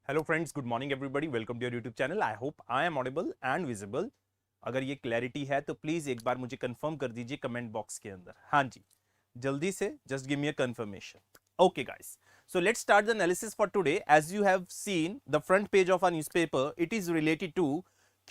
Hello friends, good morning everybody, welcome to your YouTube channel. I hope I am audible and visible. अगर ये clarity है तो please एक बार मुझे confirm कर दीजिए कमेंट बॉक्स के अंदर। हाँ जी, जल्दी से just give me a confirmation. Okay guys, so let's start the analysis for today. As you have seen the front page of our newspaper, it is related to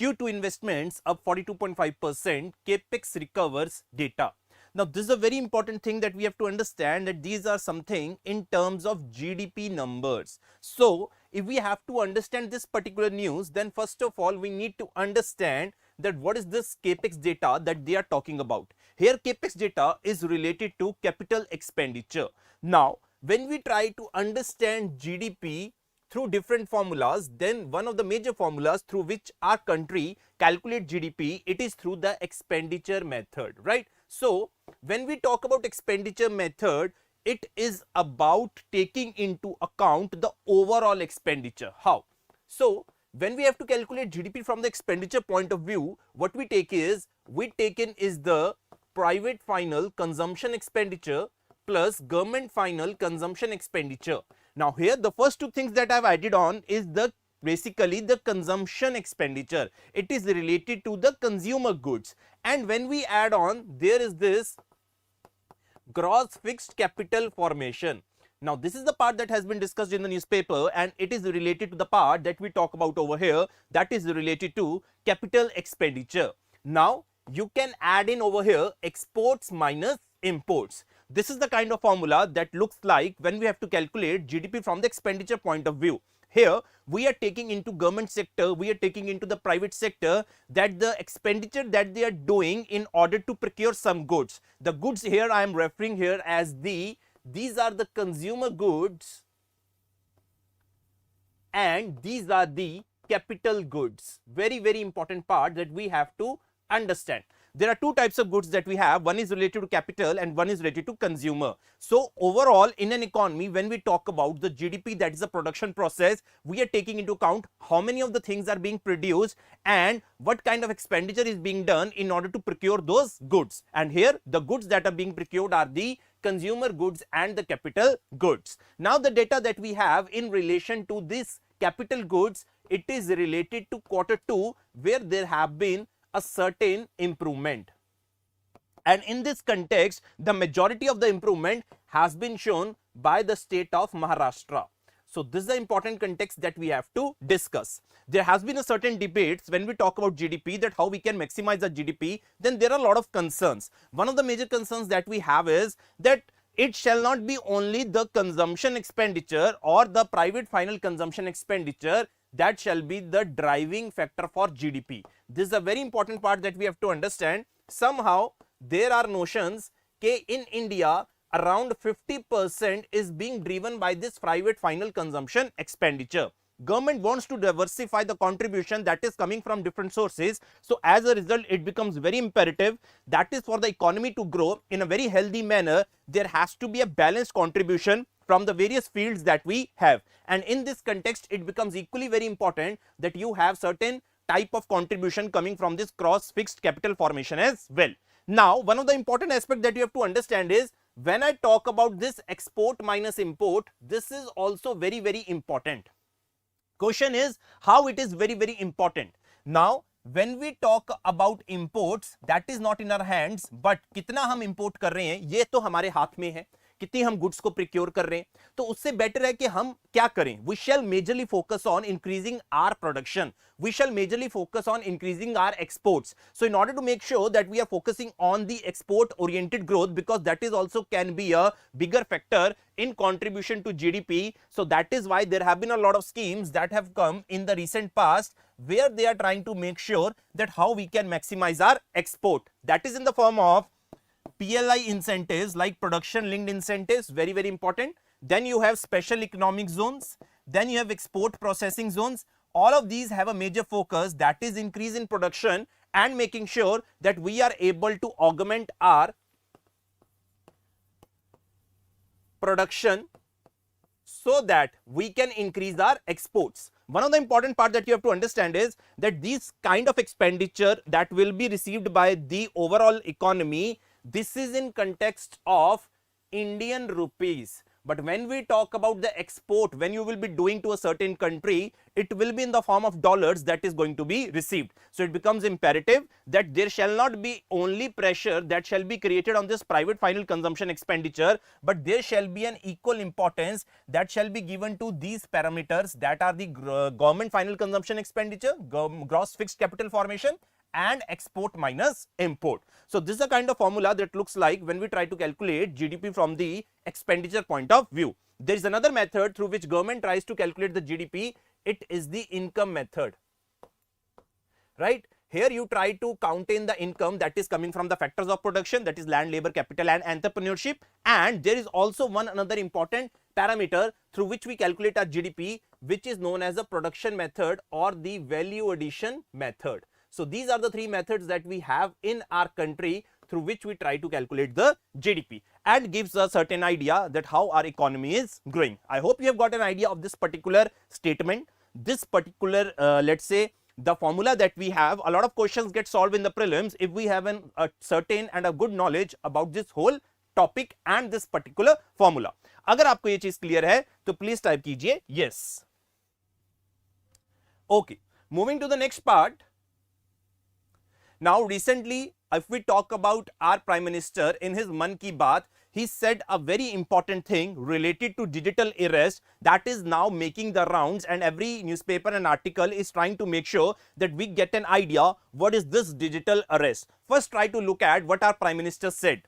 Q2 investments up 42.5%, capex recovers data. Now this is a very important thing that we have to understand, that these are something in terms of GDP numbers. So if we have to understand this particular news, then first of all we need to understand that what is this capex data that they are talking about. Here capex data is related to capital expenditure. Now when we try to understand GDP through different formulas, then one of the major formulas through which our country calculate GDP, it is through the expenditure method, right? So when we talk about expenditure method, it is about taking into account the overall expenditure. How? So when we have to calculate GDP from the expenditure point of view, what we take is, the private final consumption expenditure plus government final consumption expenditure. Now here the first two things that I have added on is basically the consumption expenditure. It is related to the consumer goods, and when we add on, there is this gross fixed capital formation. Now this is the part that has been discussed in the newspaper, and it is related to the part that we talk about over here, that is related to capital expenditure. Now you can add in over here exports minus imports. This is the kind of formula that looks like when we have to calculate GDP from the expenditure point of view. Here we are taking into government sector, we are taking into the private sector, that the expenditure that they are doing in order to procure some goods. The goods here I am referring here as these are the consumer goods, and these are the capital goods. Very important part that we have to understand. There are two types of goods that we have. One is related to capital and one is related to consumer. So overall in an economy, when we talk about the GDP, that is the production process, we are taking into account how many of the things are being produced and what kind of expenditure is being done in order to procure those goods. And here the goods that are being procured are the consumer goods and the capital goods. Now the data that we have in relation to this capital goods, it is related to Q2, where there have been a certain improvement, and in this context the majority of the improvement has been shown by the state of Maharashtra. So this is the important context that we have to discuss. There has been a certain debates when we talk about GDP, that how we can maximize the GDP. Then there are a lot of concerns. One of the major concerns that we have is that it shall not be only the consumption expenditure or the private final consumption expenditure that shall be the driving factor for GDP. This is a very important part that we have to understand. Somehow there are notions that in India around 50% is being driven by this private final consumption expenditure. Government wants to diversify the contribution that is coming from different sources. So as a result, it becomes very imperative that is for the economy to grow in a very healthy manner, there has to be a balanced contribution from the various fields that we have. And in this context, it becomes equally very important that you have certain type of contribution coming from this cross fixed capital formation as well. Now one of the important aspects that you have to understand is, when I talk about this export minus import, this is also very important. Question is how it is very important. Now when we talk about imports, that is not in our hands, but कितना हम import कर रहे हैं ये तो हमारे हाथ में है, कितनी हम गुड्स को प्रिक्योर कर रहे हैं. तो उससे बेटर है कि हम क्या करें. We shall majorly focus on increasing our production, we shall majorly focus on increasing our exports. So in order to make sure that we are focusing on the export oriented growth, because that is also can be a bigger factor in contribution to GDP. So that is why there have been a lot of schemes that have come in the recent past where they are trying to make sure that how we can maximize our export. That is in the form of PLI incentives, like production linked incentives, very important. Then you have special economic zones, then you have export processing zones. All of these have a major focus, that is increase in production and making sure that we are able to augment our production so that we can increase our exports. One of the important part that you have to understand is that these kind of expenditure that will be received by the overall economy, this is in context of Indian rupees. But when we talk about the export, when you will be doing to a certain country, it will be in the form of dollars that is going to be received. So it becomes imperative that there shall not be only pressure that shall be created on this private final consumption expenditure, but there shall be an equal importance that shall be given to these parameters, that are the government final consumption expenditure, gross fixed capital formation, and export minus import. So this is a kind of formula that looks like when we try to calculate GDP from the expenditure point of view. There is another method through which government tries to calculate the GDP. It is the income method, right? Here you try to count in the income that is coming from the factors of production, that is land, labor, capital and entrepreneurship. And there is also one another important parameter through which we calculate our GDP, which is known as the production method or the value addition method. So these are the three methods that we have in our country through which we try to calculate the GDP, and gives a certain idea that how our economy is growing. I hope you have got an idea of this particular statement, this particular let's say the formula that we have. A lot of questions get solved in the prelims if we have a certain and a good knowledge about this whole topic and this particular formula. अगर आपको ये चीज clear है तो please type कीजिए yes. Okay, moving to the next part. Now recently, if we talk about our Prime Minister in his Mann Ki Baat, he said a very important thing related to digital arrest that is now making the rounds, and every newspaper and article is trying to make sure that we get an idea what is this digital arrest. First, try to look at what our Prime Minister said.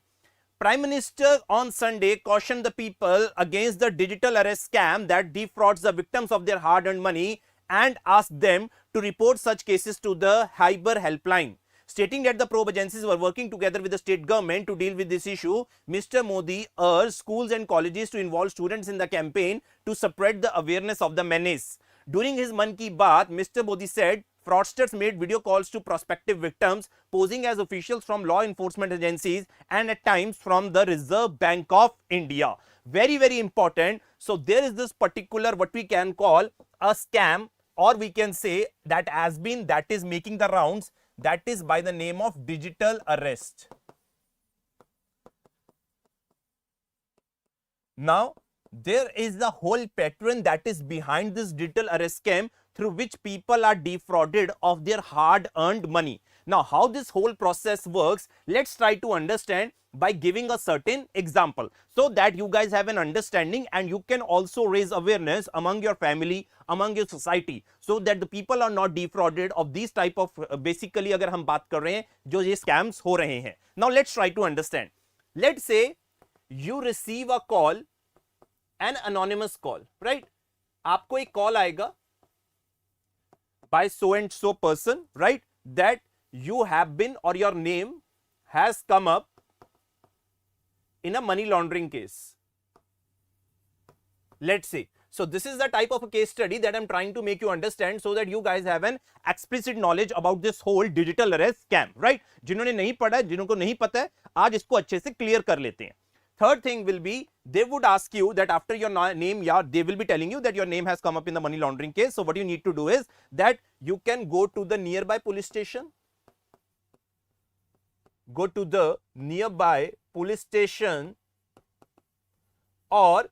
Prime Minister on Sunday cautioned the people against the digital arrest scam that defrauds the victims of their hard-earned money and asked them to report such cases to the Cyber Helpline. Stating that the probe agencies were working together with the state government to deal with this issue, Mr. Modi urged schools and colleges to involve students in the campaign to spread the awareness of the menace. During his Mann Ki Baat, Mr. Modi said fraudsters made video calls to prospective victims, posing as officials from law enforcement agencies and at times from the Reserve Bank of India. Very, very important. So there is this particular what we can call a scam, or we can say that has been, that is making the rounds, that is by the name of digital arrest. Now, there is the whole pattern that is behind this digital arrest scam through which people are defrauded of their hard-earned money. Now, how this whole process works, let's try to understand by giving a certain example so that you guys have an understanding and you can also raise awareness among your family, among your society, so that the people are not defrauded of these type of basically अगर हम बात कर रहे हैं जो ये scams हो रहे हैं. Now let's try to understand. Let's say you receive a call, an anonymous call, right? आपको एक call आएगा by so and so person, right? That you have been, or your name has come up in a money laundering case. Let's say. So this is the type of a case study that I'm trying to make you understand so that you guys have an explicit knowledge about this whole digital arrest scam, right? जिन्होंने नहीं पढ़ा है, जिनको नहीं पता है, आज इसको अच्छे से clear कर लेते हैं. Third thing will be, they would ask you that after your name, yeah, they will be telling you that your name has come up in the money laundering case. So what you need to do is that you can go to the nearby police station. Go to the nearby police station, or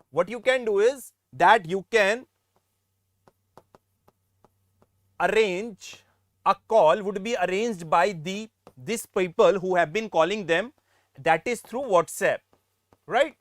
what you can do is that you can arrange a call, would be arranged by these people who have been calling them, that is through WhatsApp, right?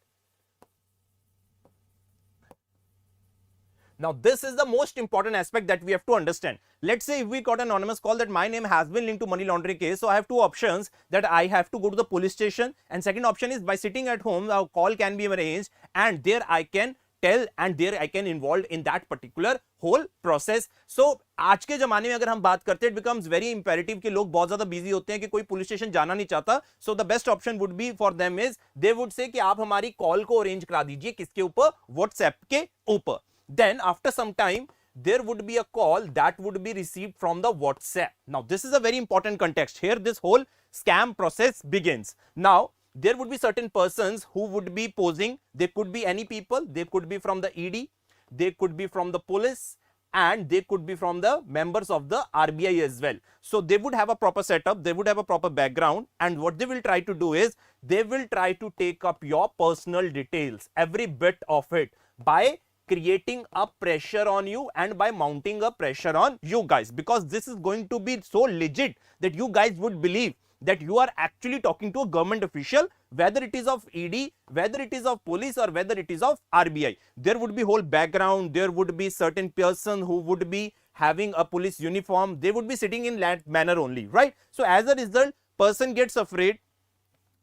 Now this is the most important aspect that we have to understand. Let's say if we got an anonymous call that my name has been linked to money laundering case, so I have two options, that I have to go to the police station, and second option is by sitting at home, a call can be arranged and there I can tell and there I can involved in that particular whole process. So आज के जमाने में अगर हम बात करते हैं, it becomes very imperative कि लोग बहुत ज़्यादा busy होते हैं कि कोई police station जाना नहीं चाहता. So the best option would be for them is they would say कि आप हमारी call को arrange करा दीजिए किसके ऊपर, WhatsApp के ऊपर. Then after some time there would be a call that would be received from the WhatsApp. Now this is a very important context. Here this whole scam process begins. Now there would be certain persons who would be posing. They could be any people, they could be from the ED, they could be from the police, and they could be from the members of the RBI as well. So they would have a proper setup, they would have a proper background, and what they will try to do is they will try to take up your personal details, every bit of it, by creating a pressure on you and by mounting a pressure on you guys, because this is going to be so legit that you guys would believe that you are actually talking to a government official, whether it is of ED, whether it is of police, or whether it is of RBI. There would be whole background, there would be certain person who would be having a police uniform, they would be sitting in that manner only, right? So as a result, person gets afraid.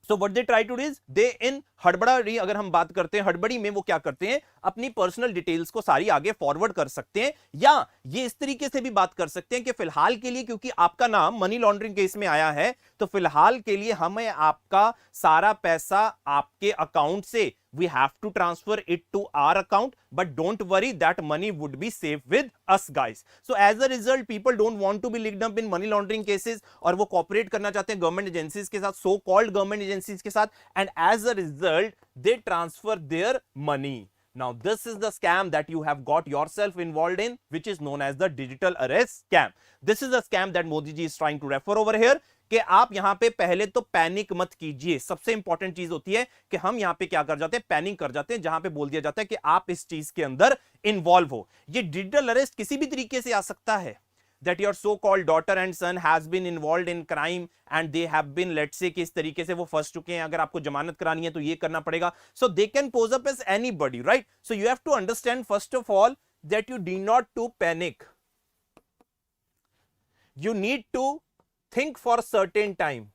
So what they try to do is they in हड़बड़ी, अगर हम बात करते हैं हड़बड़ी में, वो क्या करते हैं, अपनी पर्सनल डिटेल्स को सारी आगे फॉरवर्ड कर सकते हैं, या ये इस तरीके से भी बात कर सकते हैं कि फिलहाल के लिए क्योंकि आपका नाम मनी लॉन्ड्रिंग केस में आया है, तो फिलहाल के लिए हमें आपका सारा पैसा आपके अकाउंट से we have to transfer it to our account, but don't worry, that money would be safe with us guys. So as a result, people don't want to be linked up in money laundering cases, और वो cooperate करना चाहते हैं government agencies के साथ, so called government agencies के साथ, and as a result they transfer their money. Now this is the scam that you have got yourself involved in, which is known as the digital arrest scam. This is a scam that Modi ji is trying to refer over here, कि आप यहां पे पहले तो panic मत कीजिए. सबसे important चीज होती है कि हम यहां पे क्या कर जाते हैं, पैनिक कर जाते हैं, जहां पे बोल दिया जाता है कि आप इस चीज के अंदर इन्वॉल्व हो. ये डिजिटल अरेस्ट किसी भी तरीके से आ सकता है, that your so called daughter and son has been involved in crime and they have been, let's say, कि इस तरीके से वो फंस चुके हैं, अगर आपको जमानत करानी है तो ये करना पड़ेगा. So they can pose up as anybody, right? So you have to understand first of all that you need not to panic. You need to think for a certain time,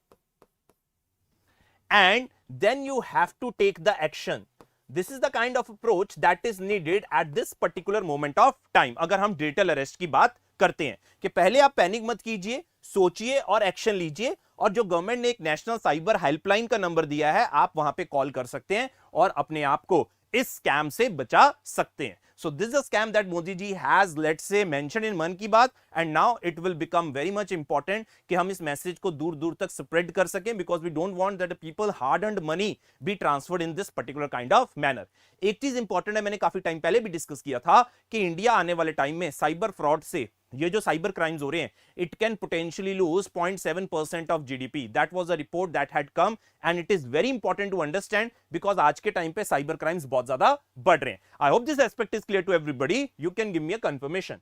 and then you have to take the action. This is the kind of approach that is needed at this particular moment of time. अगर हम digital arrest की बात करते हैं कि पहले आप panic मत कीजिए, सोचिए और एक्शन लीजिए, और जो गवर्नमेंट ने एक नेशनल साइबर हेल्पलाइन का नंबर दिया है, आप वहां पे कॉल कर सकते हैं और अपने आप को इस स्कैम से बचा सकते हैं. So this is a scam that Modi ji has, let's say, mentioned in मन की बात, and now it will become very much important कि हम इस मैसेज को दूर दूर तक स्प्रेड कर सकें, because we don't want that the people hard earned money be transferred in this particular kind of manner. एक चीज इंपॉर्टेंट है, मैंने काफी टाइम पहले भी डिस्कस किया था कि इंडिया आने वाले टाइम में साइबर फ्रॉड से, ये जो साइबर क्राइम्स हो रहे हैं, it can potentially lose 0.7% of GDP. That was a report that had come, and it is very important to understand, because आज के टाइम पे साइबर क्राइम्स बहुत ज्यादा बढ़ रहे हैं. I hope this aspect is clear to everybody. You can give me a confirmation.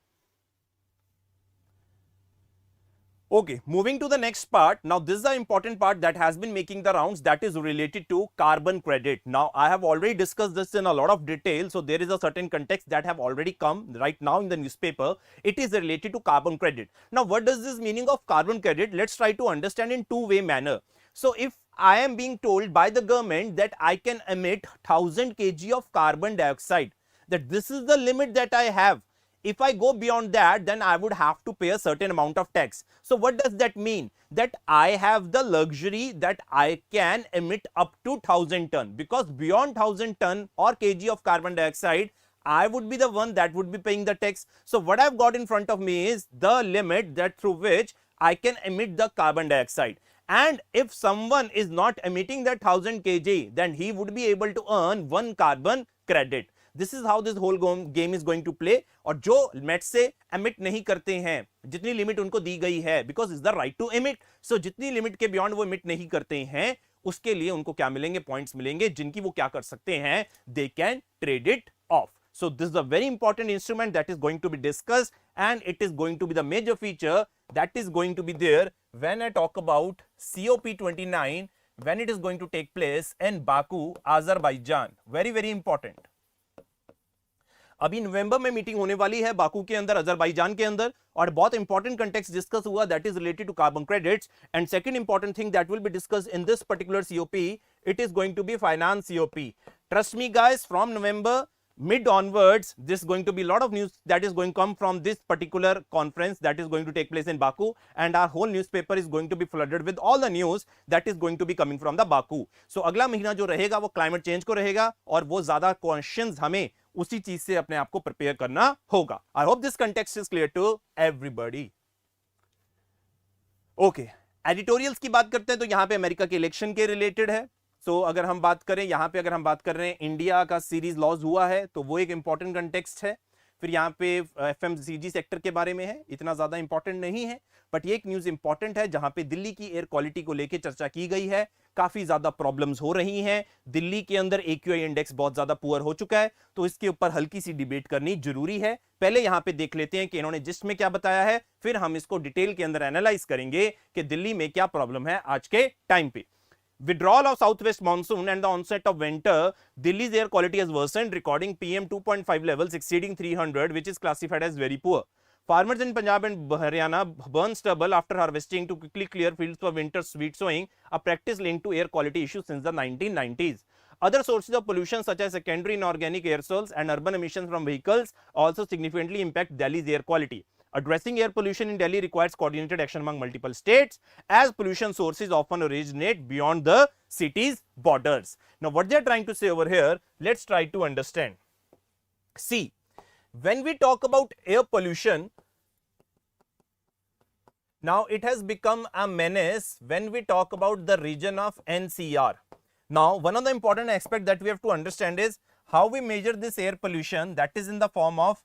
Okay, moving to the next part. Now this is the important part that has been making the rounds, that is related to carbon credit. Now I have already discussed this in a lot of detail, so there is a certain context that have already come right now in the newspaper. It is related to carbon credit. Now what does this meaning of carbon credit? Let's try to understand in two-way manner. So if I am being told by the government that I can emit 1000 kg of carbon dioxide, that this is the limit that I have. If I go beyond that, then I would have to pay a certain amount of tax. So what does that mean? That I have the luxury that I can emit up to 1000 ton, because beyond 1000 ton or kg of carbon dioxide, I would be the one that would be paying the tax. So what I've got in front of me is the limit that through which I can emit the carbon dioxide. And if someone is not emitting that 1000 kg, then he would be able to earn 1 carbon credit. This is how this whole game is going to play. और जो met से emit नहीं करते हैं, जितनी limit उनको दी गई है, because is the right to emit, so जितनी लिमिट के बियॉन्ड वो एमिट नहीं करते हैं, उसके लिए उनको क्या मिलेंगे, पॉइंट्स मिलेंगे, जिनकी वो क्या कर सकते हैं, they can trade it of. So this is a very important instrument that is going to be discussed, and it is going to be the major feature that is going to be there when I talk about COP29, when it is going to take place in Baku, Azerbaijan. Very very important. अभी नवंबर में meeting होने वाली है Baku के अंदर, Azerbaijan के अंदर, और बहुत इंपॉर्टेंट कंटेक्स्ट डिस्कस हुआ, that is related to carbon credits. And second important thing that will be discussed in this particular COP, it is going to be finance COP. Trust me guys, from November mid onwards, this is going to be a lot of news that is going to come from this particular conference that is going to take place in Baku, and our whole newspaper is going to be flooded with all the news that is going to be coming from the Baku. So अगला महीना जो रहेगा वो climate change को रहेगा, और वो ज्यादा क्वेश्चंस हमें उसी चीज से अपने आप को प्रिपेयर करना होगा. I hope this context is clear to everybody. Okay, editorials की बात करते हैं तो यहां पे अमेरिका के इलेक्शन के रिलेटेड है. सो अगर हम बात करें यहां पे, अगर हम बात कर रहे हैं इंडिया का सीरीज लॉस हुआ है, तो वो एक इंपॉर्टेंट कंटेक्स्ट है. फिर यहाँ पे FMCG सेक्टर के बारे में है, इतना ज्यादा इंपॉर्टेंट नहीं है, बट ये एक न्यूज इंपॉर्टेंट है जहां पे दिल्ली की एयर क्वालिटी को लेकर चर्चा की गई है। काफी ज्यादा प्रॉब्लम्स हो रही हैं, दिल्ली के अंदर AQI इंडेक्स बहुत ज्यादा पुअर हो चुका है, तो इसके ऊपर हल्की सी डिबेट करनी जरूरी है। पहले यहां पे देख लेते हैं कि इन्होंने जिस्ट में क्या बताया है, फिर हम इसको डिटेल के अंदर एनालाइज करेंगे कि दिल्ली में क्या प्रॉब्लम है आज के टाइम पे। Withdrawal of southwest monsoon and the onset of winter, Delhi's air quality has worsened, recording PM 2.5 levels exceeding 300, which is classified as very poor. Farmers in Punjab and Haryana burn stubble after harvesting to quickly clear fields for winter wheat sowing, a practice linked to air quality issues since the 1990s. Other sources of pollution such as secondary inorganic aerosols and urban emissions from vehicles also significantly impact Delhi's air quality. Addressing air pollution in Delhi requires coordinated action among multiple states, as pollution sources often originate beyond the city's borders. Now, what they are trying to say over here, let's try to understand. See, when we talk about air pollution, now it has become a menace when we talk about the region of NCR. Now, one of the important aspects that we have to understand is how we measure this air pollution, that is in the form of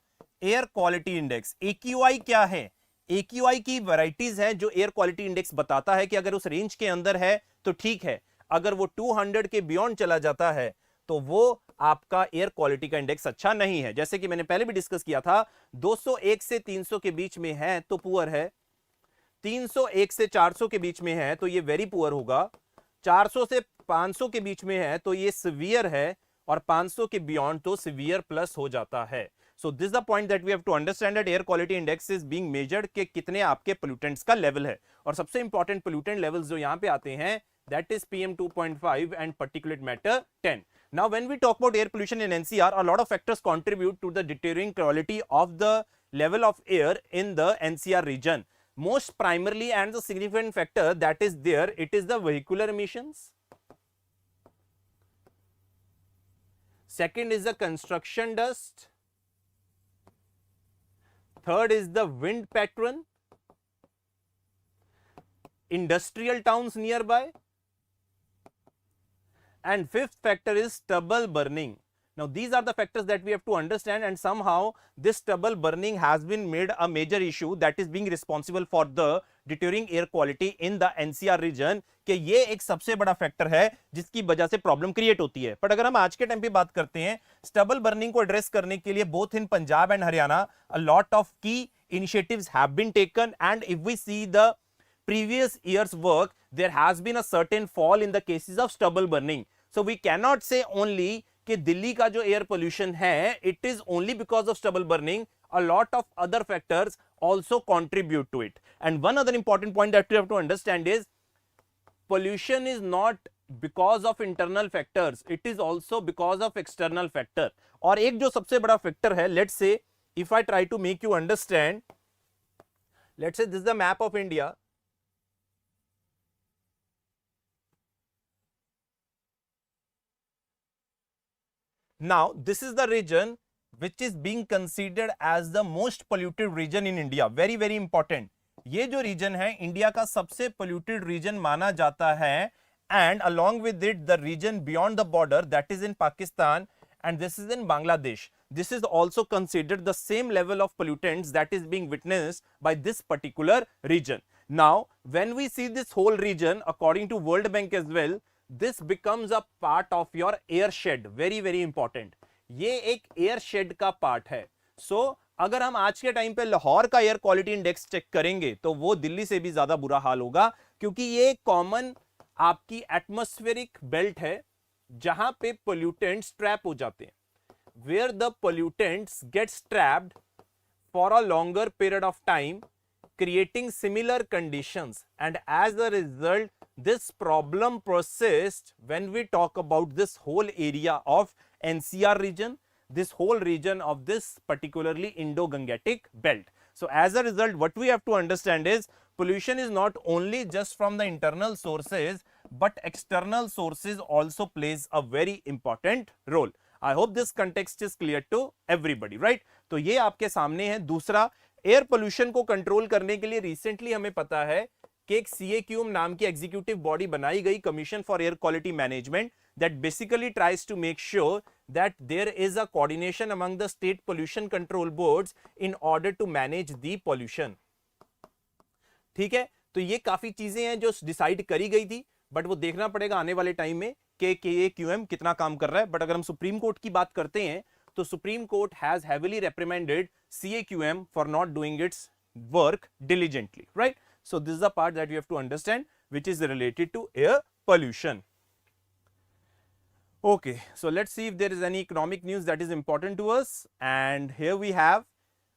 air quality index. AQI क्या है? AQI की varieties है जो air quality index बताता है कि अगर उस रेंज के अंदर है तो ठीक है, अगर वो 200 के बियॉन्ड चला जाता है तो वो आपका एयर क्वालिटी का इंडेक्स अच्छा नहीं है। जैसे कि मैंने पहले भी डिस्कस किया था, 201 से 300 के बीच में है तो पुअर है, 301 से 400 के बीच में है तो ये वेरी पुअर होगा, 400 से 500 के बीच में है तो ये सिवियर है, और 500 के बियॉन्ड तो सिवियर प्लस हो जाता है। So this is the point that we have to understand, that air quality index is being measured कि कितने आपके pollutants का level है, और सबसे important pollutant levels जो यहाँ पे आते हैं that is PM 2.5 and particulate matter 10. Now when we talk about air pollution in NCR, a lot of factors contribute to the deteriorating quality of the level of air in the NCR region. Most primarily and the significant factor that is there, it is the vehicular emissions. Second is the construction dust. Third is the wind pattern, industrial towns nearby, and fifth factor is stubble burning. Now these are the factors that we have to understand, and somehow this stubble burning has been made a major issue that is being responsible for the deteriorating air quality in the NCR region, कि ये एक सबसे बड़ा factor है जिसकी वजह से problem create होती है। बट अगर हम आज के टाइम पे बात करते हैं, स्टबल बर्निंग को एड्रेस करने के लिए both in Punjab and Haryana a lot of key initiatives have been taken, and if we see the previous year's work, there has been a certain fall in the cases of stubble burning. So we cannot say only कि दिल्ली का जो air pollution है it is only because of stubble burning. A lot of other factors also contribute to it. And one other important point that you have to understand is pollution is not because of internal factors, it is also because of external factor. और एक जो सबसे बड़ा factor है, let's say if I try to make you understand, let's say this is the map of India. Now this is the region which is being considered as the most polluted region in India. Very very important. ये जो reason है India का सबसे polluted region माना जाता है, and along with it the region beyond the border, that is in Pakistan and this is in Bangladesh. This is also considered the same level of pollutants that is being witnessed by this particular region. Now when we see this whole region, according to World Bank as well, this becomes a part of your air shed. Very very important. ये एक air shed का part है. So अगर हम आज के time पे लाहौर का एयर क्वालिटी इंडेक्स चेक करेंगे तो वो दिल्ली से भी ज्यादा बुरा हाल होगा, क्योंकि ये कॉमन आपकी एटमॉस्फेरिक बेल्ट है जहां पे पोल्यूटेंट्स ट्रैप हो जाते हैं, where the pollutants gets trapped for a longer period of time, creating similar conditions, and as a result this problem persists when we talk about this whole area of NCR region, this whole region of this particularly Indo-Gangetic belt. So as a result what we have to understand is pollution is not only just from the internal sources but external sources also plays a very important role. I hope this context is clear to everybody, right? तो ये आपके सामने है। दूसरा, air pollution को control करने के लिए रिसेंटली हमें पता है कि एक CAQM नाम की एग्जीक्यूटिव बॉडी बनाई गई, commission for air quality management, that basically tries to make sure that there is a coordination among the state pollution control boards in order to manage the pollution. ठीक है, तो ये काफी चीजें हैं जो डिसाइड करी गई थी, बट वो देखना पड़ेगा आने वाले टाइम में कि KAQM कितना काम कर रहा है. बट अगर हम सुप्रीम कोर्ट की बात करते हैं तो Supreme Court has heavily reprimanded CAQM for not doing its work diligently, right? So this is the part that you have to understand, which is related to air pollution. Okay, so let's see if there is any economic news that is important to us. And here we have,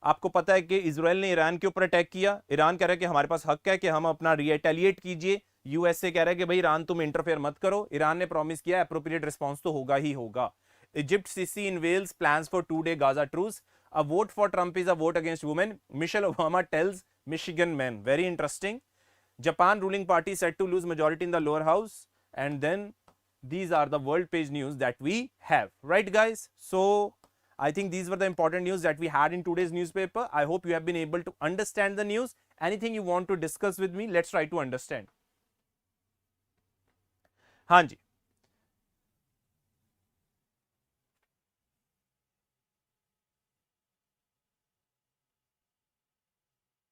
आपको पता है कि Israel ने Iran के ऊपर attack किया. Iran कह रहा है कि हमारे पास हक है कि हम अपना रिटेलिएट कीजिए. यूएसए कह रहा है कि भाई ईरान तुम इंटरफेयर मत करो. ईरान ने प्रॉमिस किया एप्रोप्रिएट रिस्पांस तो होगा ही होगा. Egypt CC unveils plans for 2-day Gaza truce. A vote for Trump is a vote against women. Michelle Obama tells Michigan men. Very interesting. Japan ruling party said to lose majority in the lower house. And then these are the world page news that we have. Right, guys? So I think these were the important news that we had in today's newspaper. I hope you have been able to understand the news. Anything you want to discuss with me, let's try to understand. हाँ जी.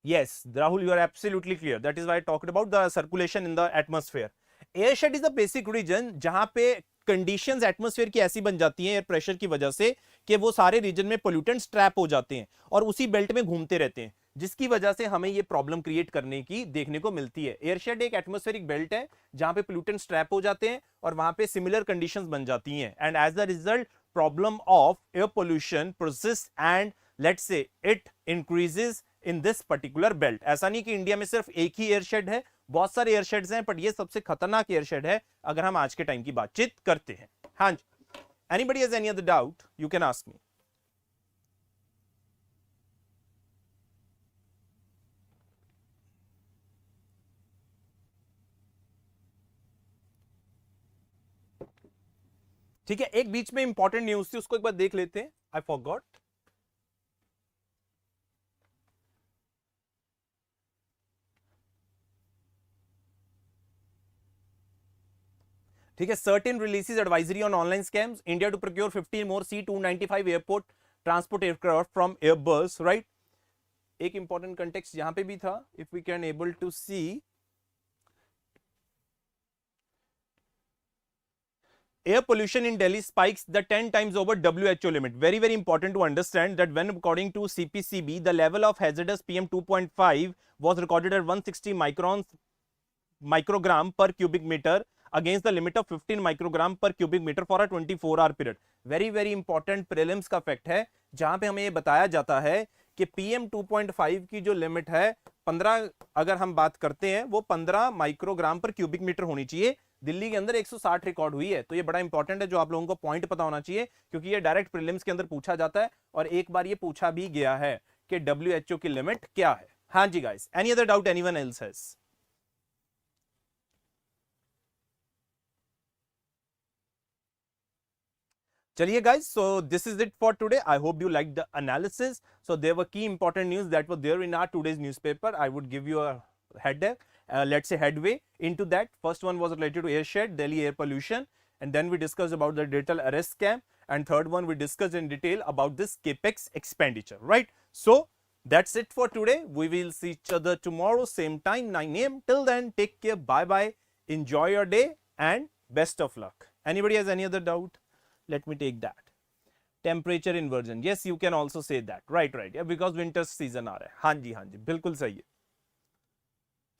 Yes, Rahul, you are absolutely clear. That is why I talked about the circulation in the atmosphere. Air shed is the basic region जहां पे conditions atmosphere की ऐसी बन जाती हैं air pressure की वजह से कि वो सारे रीजन में पोल्यूटेंट्स ट्रैप हो जाते हैं और उसी बेल्ट में घूमते रहते हैं, जिसकी वजह से हमें ये प्रॉब्लम क्रिएट करने की देखने को मिलती है. एयर शेड एक एटमॉस्फेरिक बेल्ट है जहां पे पोल्यूटेंट्स ट्रैप हो जाते हैं और वहां पे सिमिलर कंडीशंस बन जाती हैं. And as the result problem of air pollution persist and let's say it increases in this particular belt. ऐसा नहीं कि इंडिया में सिर्फ एक ही एयर शेड है, बहुत सारे एयर शेड्स हैं, बट ये सबसे खतरनाक एयर शेड है अगर हम आज के टाइम की बातचीत करते हैं. हाँ जी, anybody has any other doubt you can ask me. ठीक है, एक बीच में इंपॉर्टेंट न्यूज थी, उसको एक बार देख लेते हैं. I forgot. ठीक है, certain releases advisory on online scams. India to procure 15 more C-295 airport transport aircraft from Airbus. Right, एक इंपॉर्टेंट कंटेक्स्ट यहां पे भी था. If we can able to see, air pollution in Delhi spikes the 10 times over WHO limit. Very, very important to understand that when according to CPCB, the level of hazardous PM 2.5 was recorded at 160 microgram per cubic meter against the limit of 15 microgram per cubic meter for a 24-hour period. Very, very important prelims का fact है जहां पे हमें ये बताया जाता है कि PM 2.5 की जो लिमिट है 15, अगर हम बात करते हैं वो 15 माइक्रोग्राम पर क्यूबिक मीटर होनी चाहिए. दिल्ली के अंदर 160 रिकॉर्ड हुई है. तो ये बड़ा इंपॉर्टेंट है, जो आप लोगों को पॉइंट पता होना चाहिए, क्योंकि ये डायरेक्ट प्रीलिम्स के अंदर पूछा जाता है और एक बार ये पूछा भी गया है कि WHO की लिमिट क्या है. हाँ जी guys, any other doubt anyone else has? चलिए guys, so this is it for today. I hope you liked the analysis. So there were key important news that were there in our today's newspaper. I would give you a let's say headway into that. First one was related to air shed, Delhi air pollution, and then we discussed about the digital arrest scam, and third one we discussed in detail about this capex expenditure. Right, so that's it for today. We will see each other tomorrow same time 9 AM. Till then, take care, bye bye, enjoy your day and best of luck. Anybody has any other doubt? Let me take that. Temperature inversion, yes, you can also say that. Right, yeah, because winter season आ रहा है. हाँ जी, बिल्कुल सही है.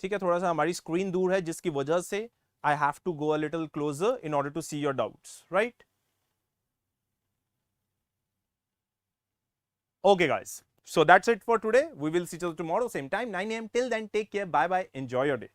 ठीक है, थोड़ा सा हमारी स्क्रीन दूर है जिसकी वजह से I have to go a little closer in order to see your doubts. Right? Okay guys, so that's it for today. We will see you tomorrow same time 9 AM. Till then, take care, bye bye, enjoy your day.